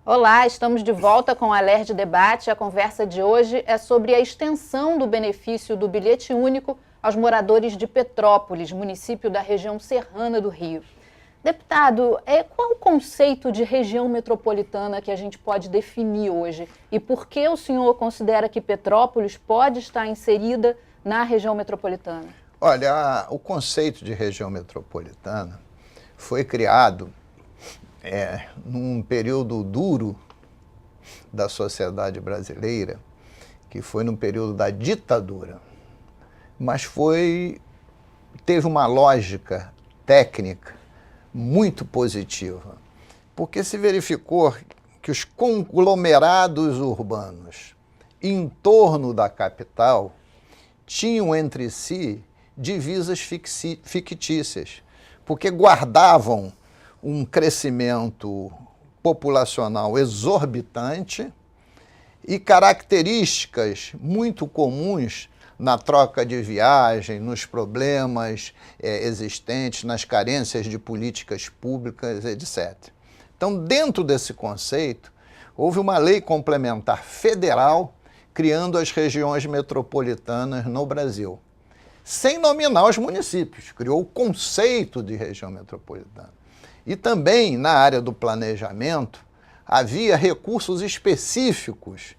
Olá, estamos de volta com o Alerj Debate. A conversa de hoje é sobre a extensão do benefício do bilhete único aos moradores de Petrópolis, município da região serrana do Rio. Deputado, qual o conceito de região metropolitana que a gente pode definir hoje? E por que o senhor considera que Petrópolis pode estar inserida na região metropolitana? Olha, o conceito de região metropolitana foi criado num período duro da sociedade brasileira, que foi no período da ditadura, mas teve uma lógica técnica muito positiva, porque se verificou que os conglomerados urbanos em torno da capital tinham entre si divisas fictícias, porque guardavam um crescimento populacional exorbitante e características muito comuns na troca de viagem, nos problemas existentes, nas carências de políticas públicas, etc. Então, dentro desse conceito, houve uma lei complementar federal criando as regiões metropolitanas no Brasil, sem nominar os municípios, criou o conceito de região metropolitana. E também, na área do planejamento, havia recursos específicos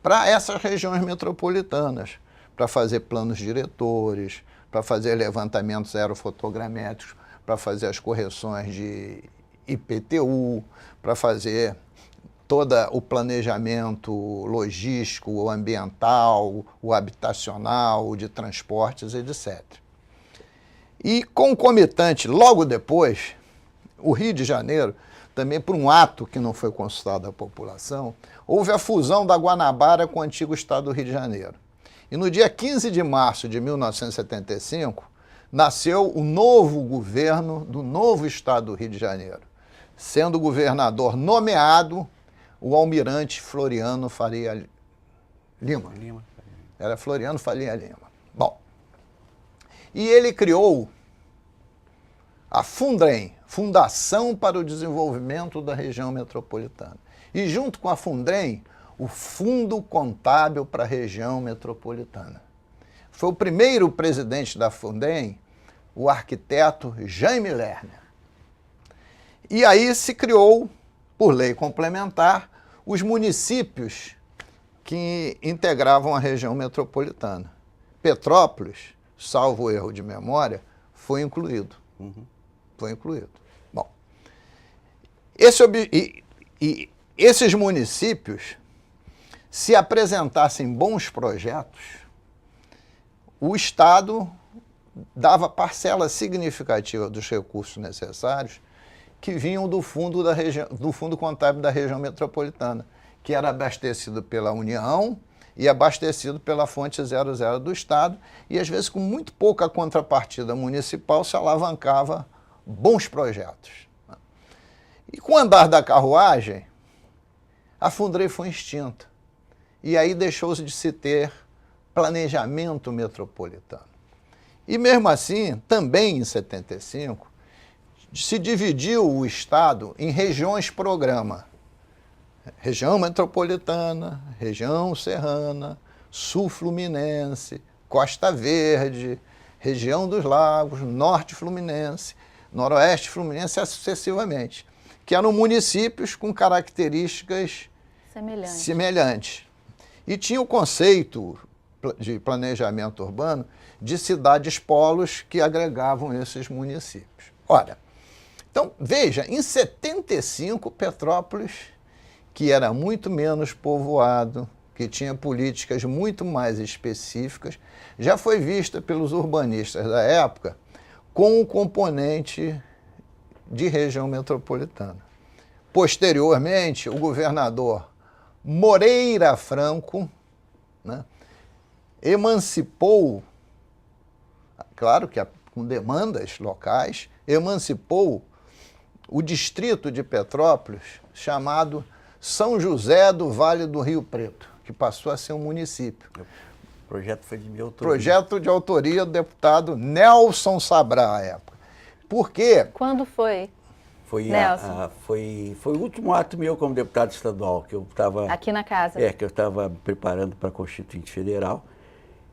para essas regiões metropolitanas, para fazer planos diretores, para fazer levantamentos aerofotogramétricos, para fazer as correções de IPTU, para fazer todo o planejamento logístico, o ambiental, o habitacional, o de transportes, etc. E concomitante, logo depois, o Rio de Janeiro, também por um ato que não foi consultado à população, houve a fusão da Guanabara com o antigo estado do Rio de Janeiro. E no dia 15 de março de 1975, nasceu o novo governo do novo estado do Rio de Janeiro, sendo governador nomeado o almirante Floriano Faria Lima. Era Floriano Faria Lima. Bom, e ele criou a Fundrem, Fundação para o Desenvolvimento da Região Metropolitana. E junto com a Fundrem, o Fundo Contábil para a Região Metropolitana. Foi o primeiro presidente da Fundrem, o arquiteto Jaime Lerner. E aí se criou, por lei complementar, os municípios que integravam a região metropolitana. Petrópolis, salvo erro de memória, foi incluído. Foi incluído. Bom, esses municípios, se apresentassem bons projetos, o Estado dava parcela significativa dos recursos necessários que vinham do Fundo Contábil da Região Metropolitana, que era abastecido pela União e abastecido pela fonte 00 do Estado, e às vezes com muito pouca contrapartida municipal se alavancava bons projetos. E com o andar da carruagem, a Fundrem foi extinta. E aí deixou-se de se ter planejamento metropolitano. E mesmo assim, também em 75, se dividiu o Estado em regiões-programa. Região metropolitana, região serrana, sul fluminense, Costa Verde, região dos lagos, norte fluminense, noroeste fluminense, e sucessivamente, que eram municípios com características semelhantes. E tinha o conceito de planejamento urbano de cidades-polos que agregavam esses municípios. Ora, então, veja, em 75, Petrópolis, que era muito menos povoado, que tinha políticas muito mais específicas, já foi vista pelos urbanistas da época com o componente de região metropolitana. Posteriormente, o governador Moreira Franco, né, emancipou, claro que com demandas locais, emancipou o distrito de Petrópolis, chamado São José do Vale do Rio Preto, que passou a ser um município. O projeto foi de minha autoria. Projeto de autoria do deputado Nelson Sabrá, à época. Por quê? Quando foi? Foi, Nelson. foi o último ato meu como deputado estadual, que eu estava... Aqui na casa. Que eu estava preparando para a Constituinte Federal.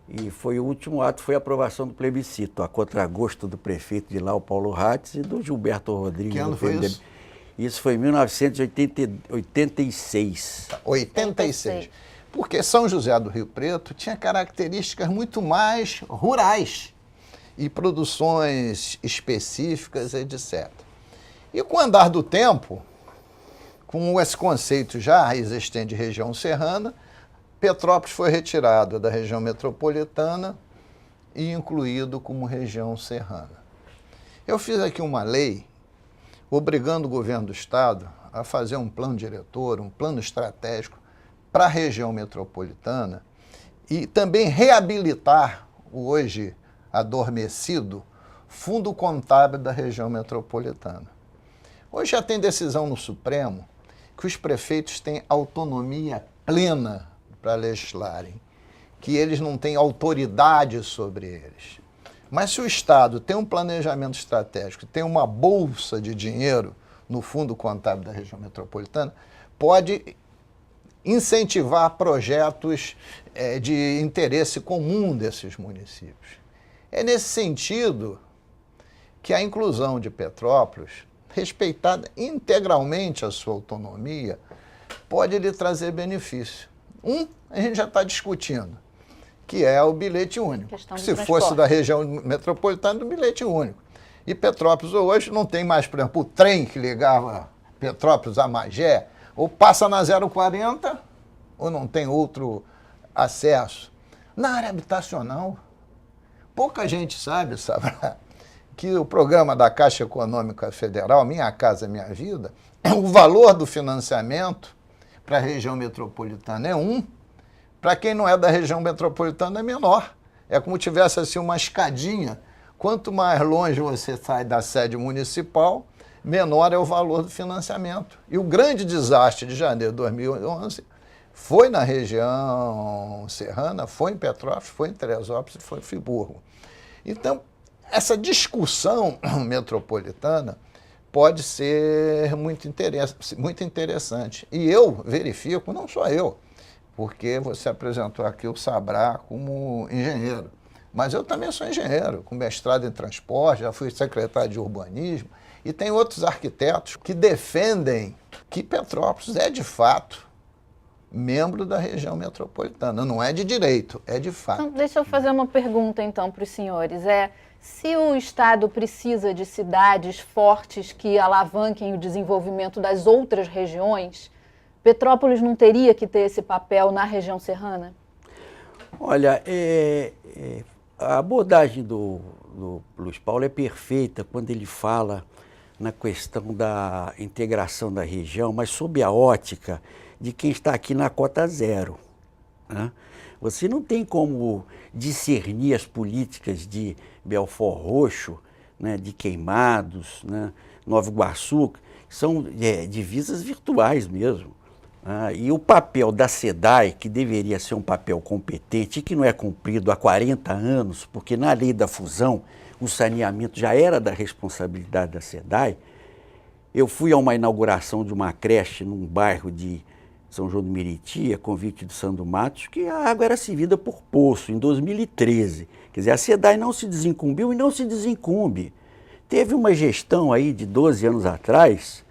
E foi o último ato, foi a aprovação do plebiscito, a contragosto do prefeito de lá, o Paulo Ratz, e do Gilberto Rodrigues. Que ano do foi PMDB. isso? Isso foi em 1986. 86. Porque São José do Rio Preto tinha características muito mais rurais e produções específicas, etc. E com o andar do tempo, com esse conceito já existente de região serrana, Petrópolis foi retirado da região metropolitana e incluído como região serrana. Eu fiz aqui uma lei obrigando o governo do estado a fazer um plano diretor, um plano estratégico para a região metropolitana e também reabilitar o hoje adormecido Fundo Contábil da região metropolitana. Hoje já tem decisão no Supremo que os prefeitos têm autonomia plena para legislarem, que eles não têm autoridade sobre eles. Mas se o Estado tem um planejamento estratégico, tem uma bolsa de dinheiro no Fundo Contábil da região metropolitana, pode incentivar projetos de interesse comum desses municípios. É nesse sentido que a inclusão de Petrópolis, respeitada integralmente a sua autonomia, pode lhe trazer benefício. A gente já está discutindo, que é o bilhete único. Se fosse da região metropolitana, o bilhete único. E Petrópolis hoje não tem mais, por exemplo, o trem que ligava Petrópolis a Magé, ou passa na 040, ou não tem outro acesso. Na área habitacional, pouca gente sabe, que o programa da Caixa Econômica Federal, Minha Casa Minha Vida, o valor do financiamento para a região metropolitana é 1, para quem não é da região metropolitana é menor. É como se tivesse assim uma escadinha. Quanto mais longe você sai da sede municipal, menor é o valor do financiamento. E o grande desastre de janeiro de 2011 foi na região serrana, foi em Petrópolis, foi em Teresópolis e foi em Friburgo. Então, essa discussão metropolitana pode ser muito interessante. E eu verifico, não só eu, porque você apresentou aqui o Sabrá como engenheiro, mas eu também sou engenheiro, com mestrado em transporte, já fui secretário de urbanismo, e tem outros arquitetos que defendem que Petrópolis é, de fato, membro da região metropolitana. Não é de direito, é de fato. Então, deixa eu fazer uma pergunta, então, para os senhores. Se o Estado precisa de cidades fortes que alavanquem o desenvolvimento das outras regiões, Petrópolis não teria que ter esse papel na região serrana? Olha, a abordagem do Luiz Paulo é perfeita quando ele fala na questão da integração da região, mas sob a ótica de quem está aqui na cota zero, né? Você não tem como discernir as políticas de Belford Roxo, né, de Queimados, né, Nova Iguaçu, que são divisas virtuais mesmo. E o papel da SEDAI, que deveria ser um papel competente e que não é cumprido há 40 anos, porque na lei da fusão o saneamento já era da responsabilidade da SEDAI. Eu fui a uma inauguração de uma creche num bairro de São João do Meriti, a convite do Sandro Matos, que a água era servida por poço, em 2013. Quer dizer, a SEDAI não se desincumbiu e não se desincumbe. Teve uma gestão aí de 12 anos atrás,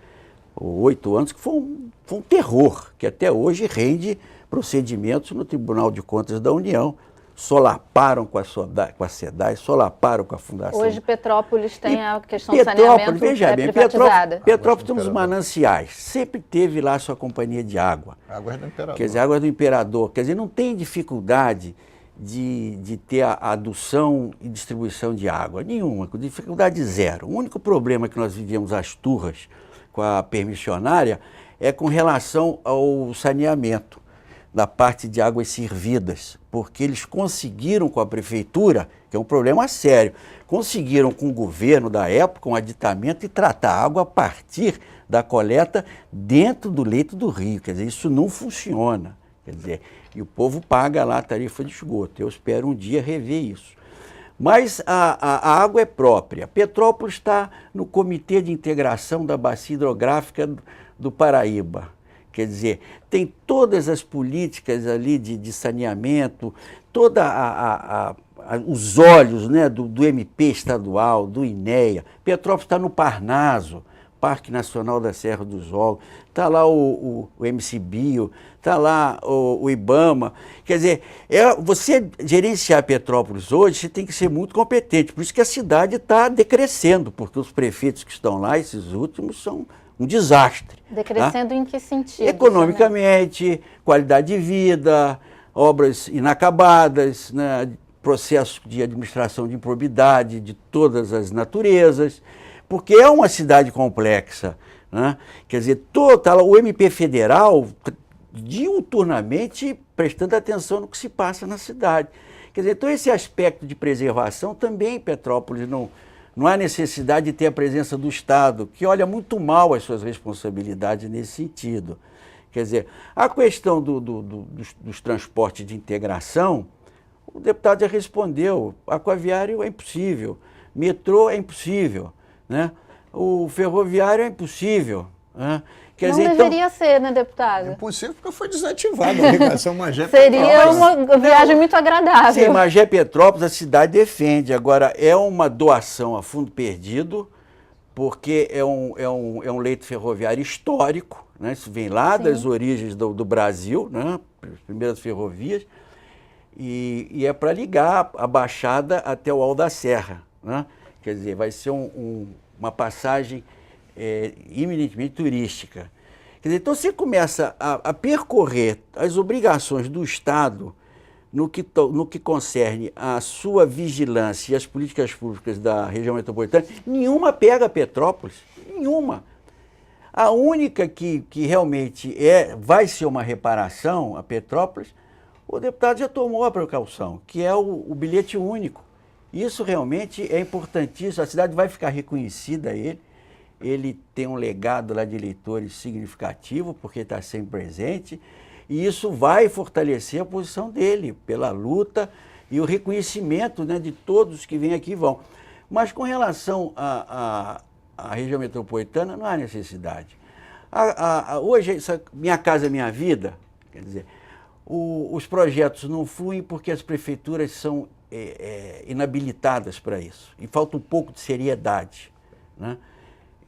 ou 8 anos, que foi um terror, que até hoje rende procedimentos no Tribunal de Contas da União. Solaparam com a SEDAI, solaparam com a Fundação. Hoje Petrópolis tem a questão do saneamento privatizada. Petrópolis tem uns mananciais, sempre teve lá sua companhia de água. Águas do Imperador. Quer dizer, Águas do Imperador. Quer dizer, não tem dificuldade de ter a adução e distribuição de água, nenhuma, com dificuldade zero. O único problema que nós vivemos as turras com a permissionária é com relação ao saneamento da parte de águas servidas, porque eles conseguiram com a prefeitura, que é um problema sério, conseguiram com o governo da época um aditamento e tratar a água a partir da coleta dentro do leito do rio. Quer dizer, isso não funciona. Quer dizer, e o povo paga lá a tarifa de esgoto. Eu espero um dia rever isso. Mas a água é própria. Petrópolis está no Comitê de Integração da Bacia Hidrográfica do Paraíba. Quer dizer, tem todas as políticas ali de saneamento, os olhos, né, do MP estadual, do INEA. Petrópolis está no Parnaso, Parque Nacional da Serra do Sol, está lá o MCBio, está lá o IBAMA. Quer dizer, você gerenciar Petrópolis hoje, você tem que ser muito competente. Por isso que a cidade está decrescendo, porque os prefeitos que estão lá, esses últimos, são um desastre. Decrescendo em que sentido? Economicamente, qualidade de vida, obras inacabadas, né, processo de administração de improbidade de todas as naturezas, porque é uma cidade complexa. Né? Quer dizer, o MP federal diuturnamente prestando atenção no que se passa na cidade. Quer dizer, então esse aspecto de preservação também em Petrópolis não há necessidade de ter a presença do Estado, que olha muito mal as suas responsabilidades nesse sentido. Quer dizer, a questão dos transportes de integração, o deputado já respondeu, aquaviário é impossível, metrô é impossível, né? O ferroviário é impossível. Né? Quer dizer, deveria ser, né, deputado? É impossível porque foi desativada a ligação Magé-Petrópolis. Seria uma viagem muito agradável. Sim, Magé-Petrópolis a cidade defende. Agora, é uma doação a fundo perdido, porque é um leito ferroviário histórico, né? Isso vem lá das origens do Brasil, né? As primeiras ferrovias, e é para ligar a Baixada até o Alto da Serra. Né? Quer dizer, vai ser uma passagem eminentemente turística. Quer dizer, então você começa a percorrer as obrigações do Estado no que concerne a sua vigilância e as políticas públicas da região metropolitana. Nenhuma pega Petrópolis, nenhuma. A única que realmente vai ser uma reparação a Petrópolis, o deputado já tomou a precaução, que é o bilhete único. Isso realmente é importantíssimo, a cidade vai ficar reconhecida a ele. Ele tem um legado lá de eleitores significativo, porque está sempre presente, e isso vai fortalecer a posição dele pela luta e o reconhecimento, né, de todos que vêm aqui e vão. Mas com relação à região metropolitana, não há necessidade. Hoje, Minha Casa Minha Vida, quer dizer, os projetos não fluem porque as prefeituras são inabilitadas para isso, e falta um pouco de seriedade, né?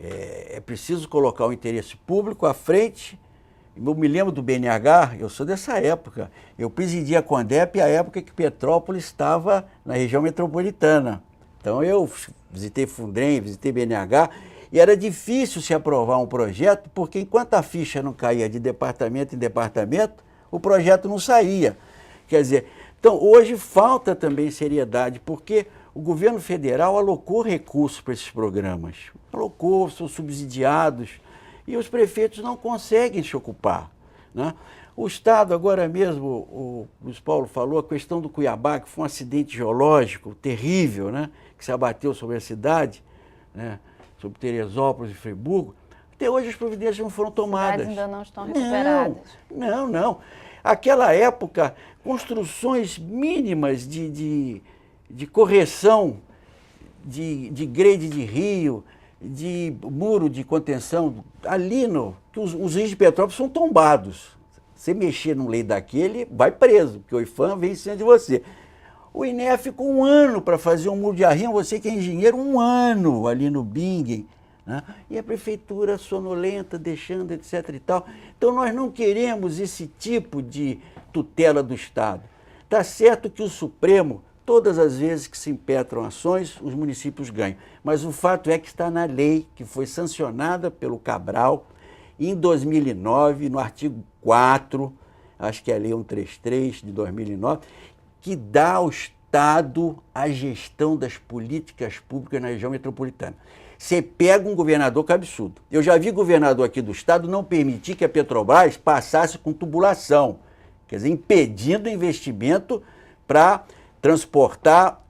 É preciso colocar o interesse público à frente. Eu me lembro do BNH, eu sou dessa época. Eu presidi a Condep à época que Petrópolis estava na região metropolitana. Então eu visitei Fundrem, visitei BNH, e era difícil se aprovar um projeto, porque enquanto a ficha não caía de departamento em departamento, o projeto não saía. Quer dizer, então hoje falta também seriedade, porque o governo federal alocou recursos para esses programas, alocou, são subsidiados, e os prefeitos não conseguem se ocupar. Né? O Estado, agora mesmo, o Luiz Paulo falou, a questão do Cuiabá, que foi um acidente geológico terrível, né? Que se abateu sobre a cidade, né? Sobre Teresópolis e Friburgo, até hoje as providências não foram tomadas. As cidades ainda não estão recuperadas. Não. Aquela época, construções mínimas de correção de grade de rio, de muro de contenção, ali que os rios de Petrópolis são tombados. Você mexer num leito daquele, vai preso, porque o IFAM vem em cima de você. O INEA ficou 1 ano para fazer um muro de arrimo, você que é engenheiro, 1 ano ali no Bingen, né? E a prefeitura sonolenta, deixando, etc. e tal. Então nós não queremos esse tipo de tutela do Estado. Está certo que o Supremo, todas as vezes que se impetram ações, os municípios ganham. Mas o fato é que está na lei, que foi sancionada pelo Cabral, em 2009, no artigo 4, acho que é a Lei 133 de 2009, que dá ao Estado a gestão das políticas públicas na região metropolitana. Você pega um governador que é absurdo. Eu já vi governador aqui do Estado não permitir que a Petrobras passasse com tubulação, quer dizer, impedindo o investimento para transportar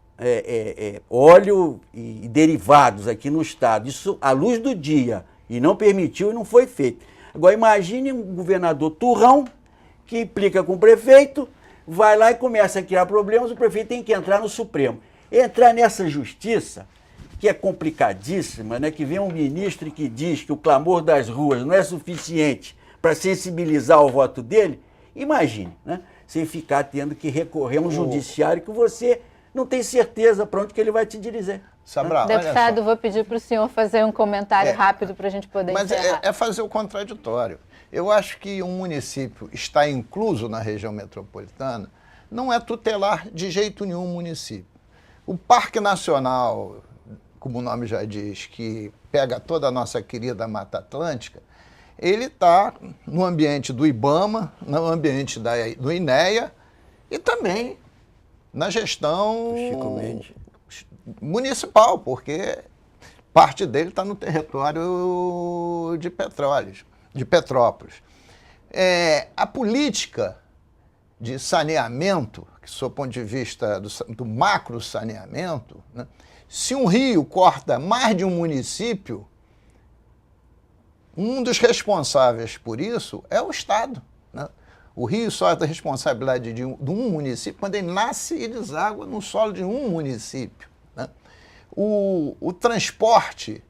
óleo e derivados aqui no Estado. Isso à luz do dia. E não permitiu e não foi feito. Agora imagine um governador turrão que implica com o prefeito, vai lá e começa a criar problemas, o prefeito tem que entrar no Supremo. entrar nessa justiça, que é complicadíssima, né? Que vem um ministro que diz que o clamor das ruas não é suficiente para sensibilizar o voto dele, imagine, né? Sem ficar tendo que recorrer a um judiciário que você não tem certeza para onde que ele vai te dirigir. Sabral, deputado, vou pedir para o senhor fazer um comentário rápido para a gente poder encerrar. Mas é fazer o contraditório. Eu acho que um município está incluso na região metropolitana não é tutelar de jeito nenhum o município. O Parque Nacional, como o nome já diz, que pega toda a nossa querida Mata Atlântica, ele está no ambiente do IBAMA, no ambiente do INEA e também na gestão municipal, porque parte dele está no território de Petrópolis. A política de saneamento, que sob o ponto de vista do macro saneamento, né, se um rio corta mais de um município, um dos responsáveis por isso é o Estado, né? O rio só é da responsabilidade de um município quando ele nasce e deságua no solo de um município, né? O transporte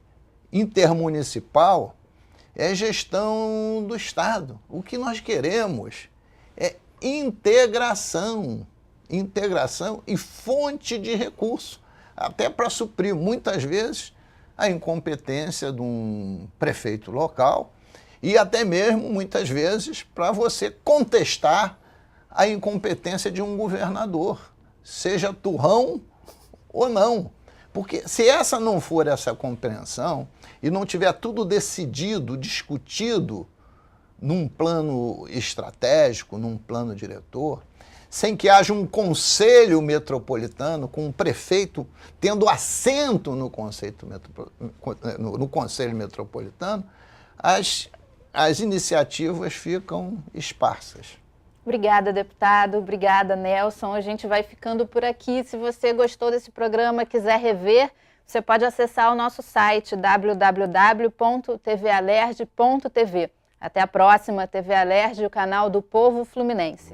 intermunicipal é gestão do Estado. O que nós queremos é integração e fonte de recurso, até para suprir muitas vezes a incompetência de um prefeito local e até mesmo, muitas vezes, para você contestar a incompetência de um governador, seja turrão ou não. Porque se essa não for essa compreensão e não tiver tudo decidido, discutido num plano estratégico, num plano diretor, sem que haja um conselho metropolitano, com um prefeito tendo assento no conselho metropolitano, as iniciativas ficam esparsas. Obrigada, deputado. Obrigada, Nelson. A gente vai ficando por aqui. Se você gostou desse programa, quiser rever, você pode acessar o nosso site www.tvalerj.tv. Até a próxima, TV Alerj, o canal do Povo Fluminense.